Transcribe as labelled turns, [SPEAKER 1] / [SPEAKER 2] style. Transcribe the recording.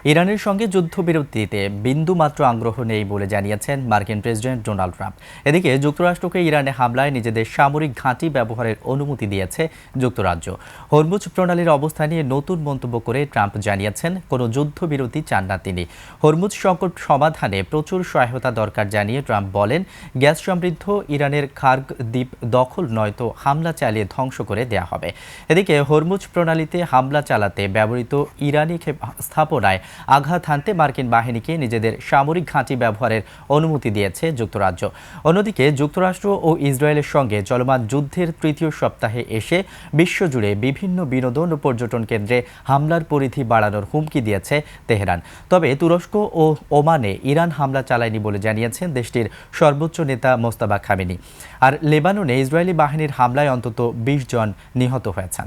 [SPEAKER 1] ইরানের সঙ্গে যুদ্ধবিরতিতে বিন্দুমাত্র আগ্রহ নেই বলে জানিয়েছেন মার্কিন প্রেসিডেন্ট ডোনাল্ড ট্রাম্প। এদিকে যুক্তরাষ্ট্রকে ইরানে হামলায় নিজেদের সামরিক ঘাঁটি ব্যবহারের অনুমতি দিয়েছে যুক্তরাজ্য। হরমুজ প্রণালীর অবস্থা নিয়ে নতুন মন্তব্য করে ট্রাম্প জানিয়েছেন, কোনো যুদ্ধবিরতি চান না তিনি। হরমুজ সংকট সমাধানে প্রচুর সহায়তা দরকার জানিয়ে ট্রাম্প বলেন, গ্যাস সমৃদ্ধ ইরানের খার্গ দ্বীপ দখল নয়তো হামলা চালিয়ে ধ্বংস করে দেয়া হবে। এদিকে হরমুজ প্রণালীতে হামলা চালাতে ব্যবহৃত ইরানি স্থাপনায় আঘাত হানতে মার্কিন বাহিনীকে নিজেদের সামরিক ঘাঁটি ব্যবহারের অনুমতি দিয়েছে যুক্তরাজ্য। অন্যদিকে যুক্তরাষ্ট্র ও ইসরায়েলের সঙ্গে চলমান যুদ্ধের তৃতীয় সপ্তাহে এসে বিশ্বজুড়ে বিভিন্ন বিনোদন ও পর্যটন কেন্দ্রে হামলার পরিধি বাড়ানোর হুমকি দিয়েছে তেহরান। তবে তুরস্ক ও ওমানে ইরান হামলা চালায়নি বলে জানিয়েছেন দেশটির সর্বোচ্চ নেতা মোস্তাফা খামেনি। আর লেবাননে ইসরায়েলি বাহিনীর হামলায় অন্তত 20 জন নিহত হয়েছেন।